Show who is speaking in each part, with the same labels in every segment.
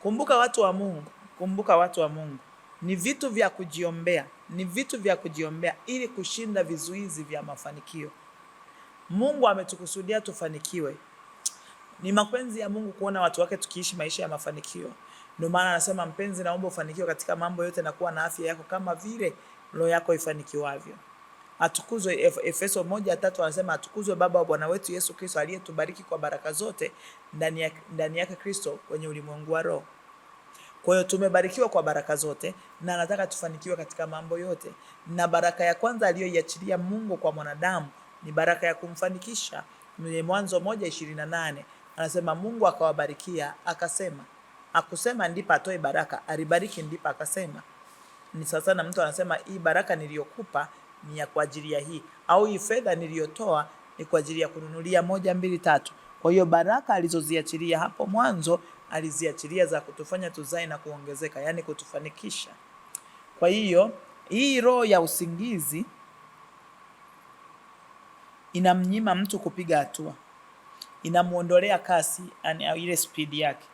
Speaker 1: Kumbuka watu wa Mungu, kumbuka watu wa Mungu, ni vitu vya kujiombea, ni vitu vya kujiombea ili kushinda vizuizi vya mafanikio. Mungu ametukusudia tufanikiwe. Ni mapenzi ya Mungu kuona watu wake tukiishi maisha ya mafanikio. Ndio maana anasema, mpenzi, naomba ufanikiwe katika mambo yote na kuwa na afya yako kama vile roho yako ifanikiwavyo. Atukuzwe. Efeso 1:3 anasema, atukuzwe Baba wa Bwana wetu Yesu Kristo, aliyetubariki kwa baraka zote ndani yake Kristo kwenye ulimwengu wa roho. Kwa hiyo tumebarikiwa kwa baraka zote, na anataka tufanikiwe katika mambo yote. Na baraka ya kwanza aliyoiachilia Mungu kwa mwanadamu ni baraka ya kumfanikisha. Mwanzo 1:28 anasema, Mungu akawabarikia akasema. Akusema ndipo atoe baraka, alibariki ndipo akasema. Ni sasa na mtu anasema, hii baraka niliyokupa ni ya kwa ajili ya hii, au hii fedha niliyotoa ni kwa ajili ya kununulia 1, 2, 3. Kwa hiyo baraka alizoziachilia hapo mwanzo aliziachilia za kutufanya tuzae na kuongezeka, yani kutufanikisha. Kwa hiyo hii roho ya usingizi inamnyima mtu kupiga hatua, inamuondolea kasi ile speed yake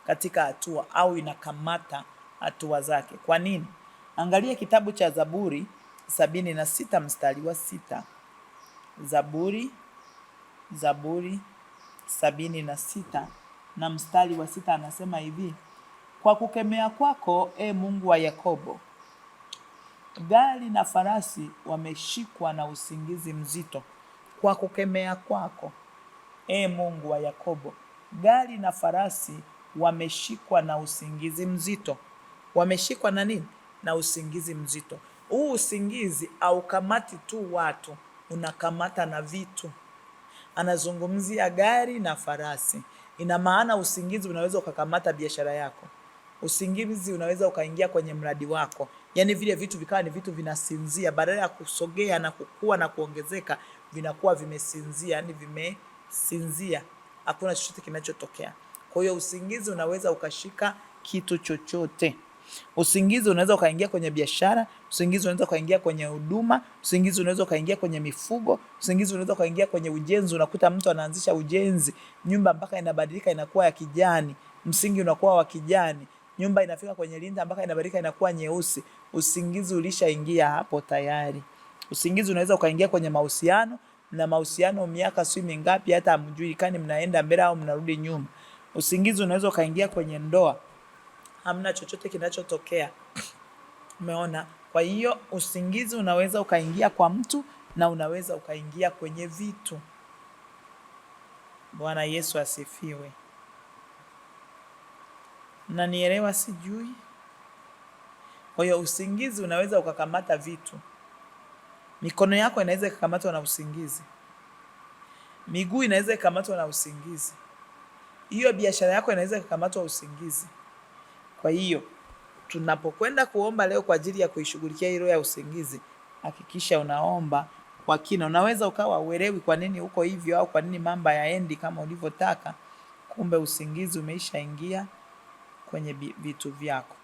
Speaker 1: katika hatua, au inakamata hatua zake. Kwa nini? Angalia kitabu cha Zaburi 76 mstari wa 6. Zaburi 76 na mstari wa 6 anasema hivi: kwa kukemea kwako, Mungu wa Yakobo, gari na farasi wameshikwa na usingizi mzito. Kwa kukemea kwako, Mungu wa Yakobo, gari na farasi wameshikwa na usingizi mzito. Wameshikwa na nini? Na usingizi mzito. Huu usingizi haukamati tu watu, unakamata na vitu. Anazungumzia gari na farasi. Ina maana usingizi unaweza ukakamata biashara yako. Usingizi unaweza ukaingia kwenye mradi wako. Yaani vile vitu vikawa ni vitu vinasinzia, badala ya kusogea na kukua na kuongezeka, vinakuwa vimesinzia, yani vimesinzia. Hakuna chochote kinachotokea. Kwa hiyo usingizi unaweza ukashika kitu chochote. Usingizi unaweza ukaingia kwenye biashara, usingizi unaweza ukaingia kwenye huduma, usingizi unaweza ukaingia kwenye mifugo, usingizi unaweza ukaingia kwenye ujenzi. Unakuta mtu anaanzisha ujenzi, nyumba mpaka inabadilika inakuwa ya kijani, msingi unakuwa wa kijani, nyumba inafika kwenye linda mpaka inabadilika inakuwa nyeusi. Usingizi ulishaingia hapo tayari. Usingizi unaweza ukaingia kwenye mahusiano, na mahusiano miaka si mingapi hata hamjulikani mnaenda mbele au mnarudi nyuma. Usingizi unaweza ukaingia kwenye ndoa, hamna chochote kinachotokea. Umeona? Kwa hiyo usingizi unaweza ukaingia kwa mtu na unaweza ukaingia kwenye vitu. Bwana Yesu asifiwe. Mnanielewa sijui? Kwa hiyo usingizi unaweza ukakamata vitu. Mikono yako inaweza ikakamatwa na usingizi. Miguu inaweza ikakamatwa na usingizi. Hiyo biashara yako inaweza ikakamatwa usingizi. Kwa hiyo tunapokwenda kuomba leo kwa ajili ya kuishughulikia hilo ya usingizi, hakikisha unaomba kwa kina. Unaweza ukawa uelewi kwa nini uko hivyo au kwa nini mambo hayaendi kama ulivyotaka. Kumbe usingizi umeishaingia kwenye vitu vyako.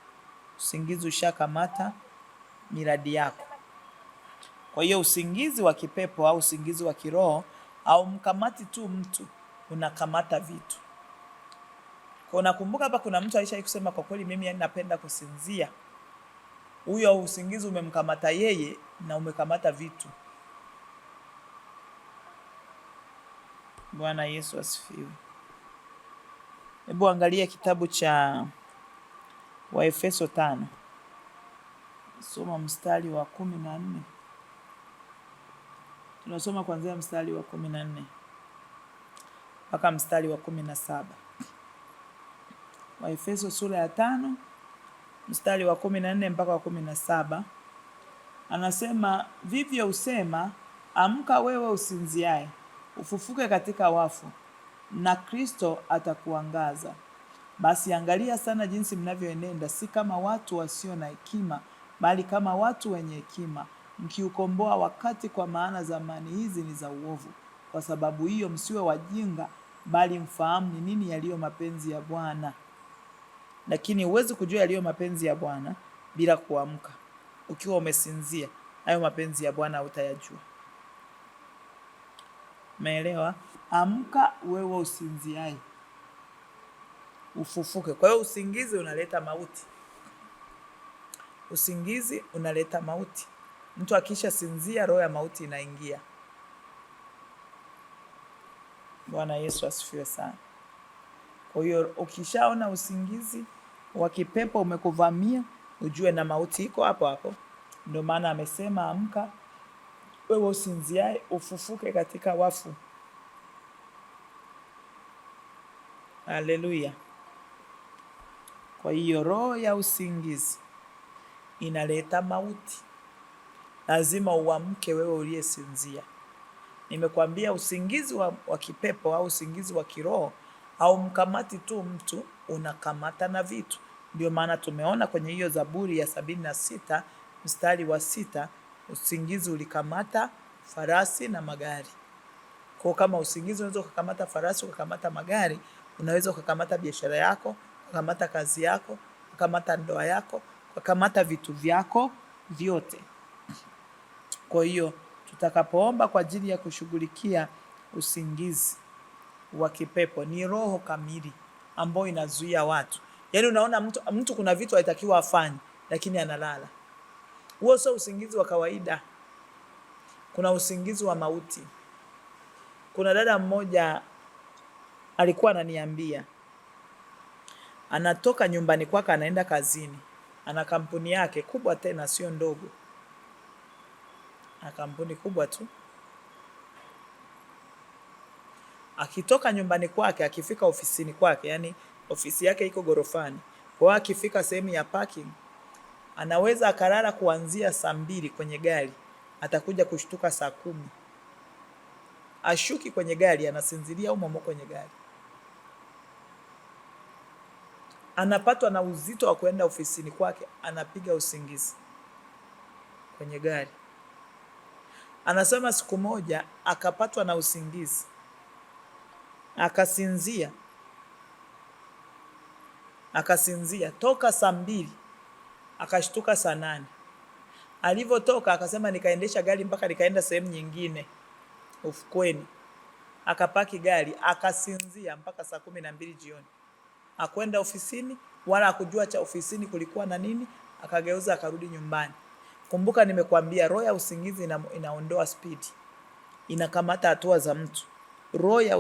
Speaker 1: Usingizi ushakamata miradi yako. Kwa hiyo usingizi wa kipepo au usingizi wa kiroho au mkamati tu mtu, unakamata vitu. Kwa nakumbuka hapa kuna mtu alishawahi kusema, kwa kweli mimi napenda kusinzia. Huyo usingizi umemkamata yeye na umekamata vitu. Bwana Yesu asifiwe. Hebu angalia kitabu cha Waefeso 5. Soma mstari wa 14. Tunasoma kuanzia mstari wa 14 mpaka mstari wa 17. Waefeso sura ya 5 mstari wa 14 mpaka wa 17. Anasema, vivyo usema, amka wewe usinziaye, ufufuke katika wafu, na Kristo atakuangaza. Basi angalia sana jinsi mnavyoenenda, si kama watu wasio na hekima, bali kama watu wenye hekima, mkiukomboa wakati, kwa maana zamani hizi ni za uovu. Kwa sababu hiyo msiwe wajinga, bali mfahamu ni nini yaliyo mapenzi ya Bwana. Lakini huwezi kujua yaliyo mapenzi ya Bwana bila kuamka. Ukiwa umesinzia, hayo mapenzi ya Bwana utayajua. Umeelewa? Amka wewe usinziaye. ufufuke. Kwa hiyo usingizi unaleta mauti. Usingizi unaleta mauti. Mtu akisha sinzia, roho ya mauti inaingia. Bwana Yesu asifiwe sana. Kwa hiyo ukishaona usingizi wa kipepo umekuvamia, ujue na mauti iko hapo hapo. Ndio maana amesema amka wewe usinziaye, ufufuke katika wafu. Haleluya. Kwa hiyo roho ya usingizi inaleta mauti. Lazima uamke wewe uliyesinzia. Nimekwambia usingizi wa kipepo au usingizi wa kiroho au mkamati tu mtu, unakamata na vitu. Ndio maana tumeona kwenye hiyo Zaburi ya 76 mstari wa 6, usingizi ulikamata farasi na magari. Kwa kama usingizi unaweza kukamata farasi, ukakamata magari, unaweza kukamata biashara yako, kukamata kazi yako, kukamata ndoa yako, kukamata vitu vyako vyote. Kwa hiyo tutakapoomba kwa ajili ya kushughulikia usingizi wa kipepo, ni roho kamili ambayo inazuia watu. Yaani unaona mtu kuna vitu haitakiwa afanye lakini analala. Huo sio usingizi wa kawaida. Kuna usingizi wa mauti. Kuna dada mmoja alikuwa ananiambia anatoka nyumbani kwake anaenda kazini. Ana kampuni yake kubwa, tena sio ndogo. Ana kampuni kubwa tu. Akitoka nyumbani kwake akifika ofisini kwake, yani ofisi yake iko gorofani. Kwa akifika sehemu ya parking, anaweza akalala kuanzia saa 2 kwenye gari, atakuja kushtuka saa 10. Ashuki kwenye gari, anasinzilia umo kwenye gari. Anapatwa na uzito wa kwenda ofisini kwake, anapiga usingizi kwenye gari. Anasema siku moja akapatwa na usingizi, akasinzia toka saa 2, akashtuka saa 8. Alivyotoka akasema nikaendesha gari mpaka nikaenda sehemu nyingine ufukweni, akapaki gari, akasinzia mpaka saa 12 jioni. Akwenda ofisini wala akujua cha ofisini kulikuwa na nini, akageuza akarudi nyumbani. Kumbuka nimekwambia roho ya usingizi inaondoa speed, inakamata hatua za mtu. Roho ya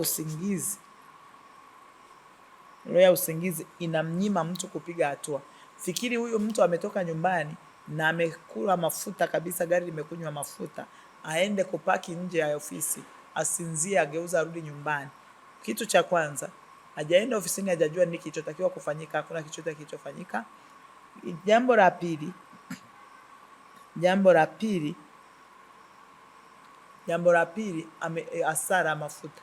Speaker 1: usingizi inamnyima mtu kupiga hatua. Fikiri huyu mtu ametoka nyumbani na amekula mafuta kabisa, gari limekunywa mafuta, aende kupaki nje ya ofisi, asinzie, ageuza arudi nyumbani. Kitu cha kwanza, hajaenda ofisini, hajajua nini kilichotakiwa kufanyika, hakuna kichochote kilichofanyika. Jambo la pili hasara mafuta.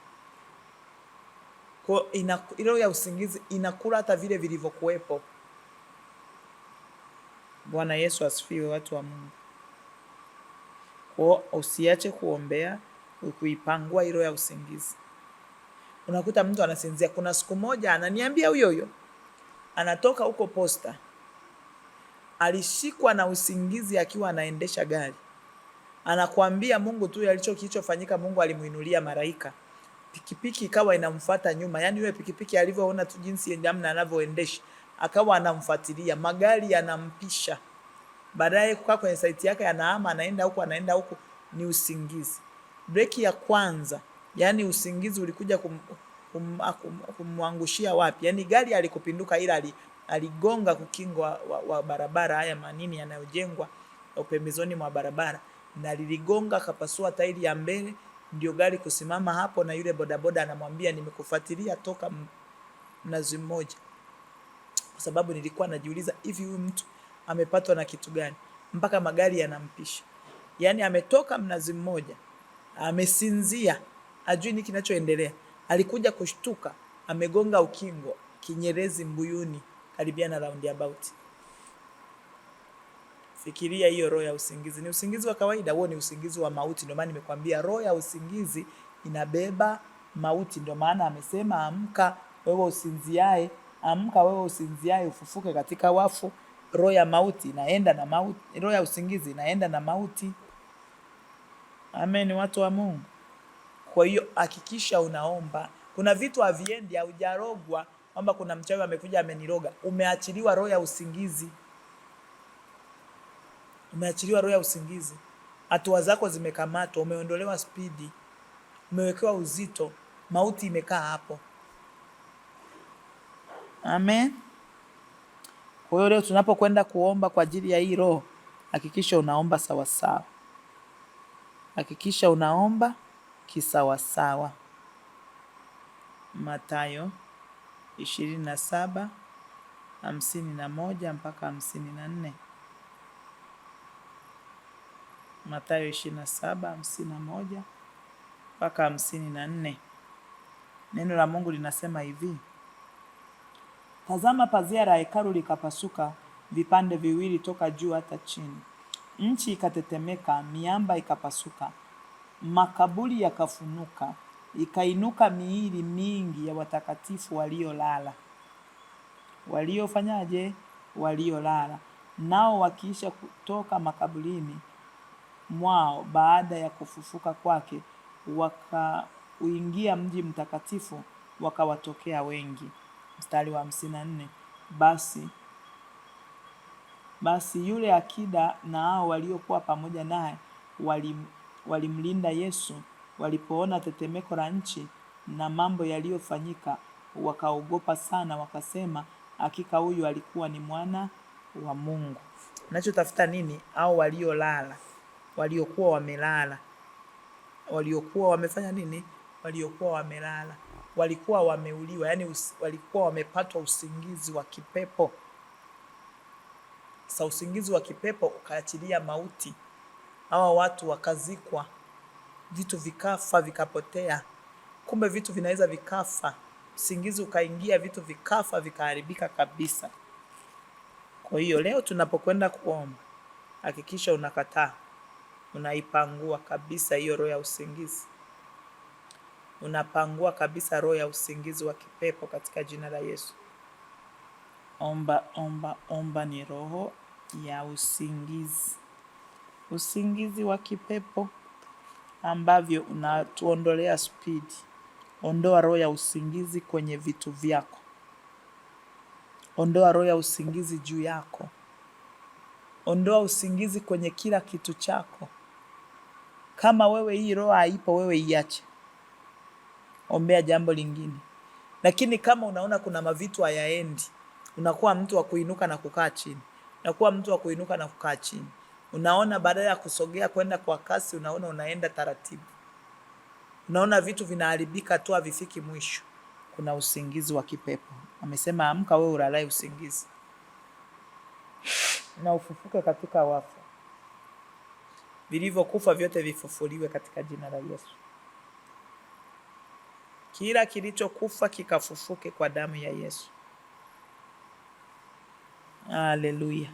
Speaker 1: Kwa ile ya usingizi inakula hata vile vilivyokuepo. Bwana Yesu asifiwe, watu wa Mungu. Kwa usiache kuombea kuipangua ile ya usingizi. Unakuta mtu anasinzia. Kuna siku moja ananiambia huyo anatoka huko Posta, alishikwa na usingizi akiwa anaendesha gari. Anakuambia Mungu tu kilichofanyika, Mungu alimuinulia malaika. Pikipiki ikawa inamfuata nyuma. Yaani yule pikipiki alivyoona tu jinsi namna anavyoendesha, akawa anamfuatilia, magari yanampisha. Baadaye kukaa kwenye site yake, anahama, anaenda huko, ni usingizi. Breki ya kwanza, yani usingizi ulikuja kumwangushia wapi? Yani gari alikupinduka, ila aligonga kukingo wa barabara, haya manini yanayojengwa pembezoni mwa barabara, na liligonga kapasua tairi ya mbele. Ndio gari kusimama hapo, na yule bodaboda anamwambia nimekufuatilia toka Mnazi Mmoja, kwa sababu nilikuwa najiuliza hivi huyu mtu amepatwa na kitu gani mpaka magari yanampisha. Yani ametoka Mnazi Mmoja, amesinzia, ajui nini kinachoendelea, alikuja kushtuka, amegonga ukingo Kinyerezi Mbuyuni, karibia na roundabout. Fikiria hiyo roho ya usingizi. Ni usingizi wa kawaida, huo ni usingizi wa mauti. Ndio maana nimekwambia roho ya usingizi inabeba mauti. Ndio maana amesema amka wewe usinziaye, amka wewe usinziaye, ufufuke katika wafu. Roho ya mauti inaenda na mauti, roho ya usingizi inaenda na mauti. Amen, watu wa Mungu. Kwa hiyo hakikisha unaomba. Kuna vitu haviendi, haujarogwa, kwamba kuna mchawi amekuja ameniroga, umeachiliwa roho ya usingizi. Umeachiliwa roho ya usingizi. Hatua zako zimekamatwa, umeondolewa spidi, umewekewa uzito, mauti imekaa hapo. Amen. Kwa hiyo leo tunapokwenda kuomba kwa ajili ya hii roho, hakikisha unaomba sawasawa. Hakikisha unaomba kisawasawa. Mathayo 27:51 mpaka 54. Mathayo 27:51 mpaka 54. Neno la Mungu linasema hivi: Tazama, pazia la hekalu likapasuka vipande viwili toka juu hata chini. Nchi ikatetemeka, miamba ikapasuka, makaburi yakafunuka, ikainuka miili mingi ya watakatifu waliolala. Waliofanyaje? Waliolala. Nao wakiisha kutoka makaburini mwao baada ya kufufuka kwake, wakauingia mji mtakatifu, wakawatokea wengi. Mstari wa 54. Basi yule akida na hao waliokuwa pamoja naye walimlinda Yesu. Walipoona tetemeko la nchi na mambo yaliyofanyika, wakaogopa sana, wakasema, hakika huyu alikuwa ni mwana wa Mungu. Unachotafuta nini? Au waliolala, waliokuwa wamelala, waliokuwa wamefanya nini? Waliokuwa wamelala, walikuwa wameuliwa, yani walikuwa wamepatwa usingizi wa kipepo. Sasa usingizi wa kipepo ukaachilia mauti. Hawa watu wakazikwa, vitu vikafa, vikapotea. Kumbe vitu vinaweza vikafa, usingizi ukaingia, vitu vikafa, vikaharibika kabisa. Kwa hiyo leo tunapokwenda kuomba, hakikisha unakataa, unaipangua kabisa hiyo roho ya usingizi. Unapangua kabisa roho ya usingizi wa kipepo katika jina la Yesu. Omba ni roho ya usingizi. Usingizi wa kipepo ambavyo unatuondolea spidi. Ondoa roho ya usingizi kwenye vitu vyako. Ondoa roho ya usingizi juu yako. Ondoa usingizi kwenye kila kitu chako. Kama wewe hii roho haipo, wewe iache. Ombea jambo lingine. Lakini kama unaona kuna mavitu hayaendi, unakuwa mtu wa kuinuka na kukaa chini. Unakuwa mtu wa kuinuka na kukaa chini. Unaona badala ya kusogea kwenda kwa kasi, unaona unaenda taratibu. Unaona vitu vinaharibika tu, havifiki mwisho. Kuna usingizi wa kipepo. Amesema amka wewe ulalae usingizi, na ufufuke katika wafu. Vilivyokufa vyote vifufuliwe katika jina la Yesu. Kila kilichokufa kikafufuke kwa damu ya Yesu. Haleluya.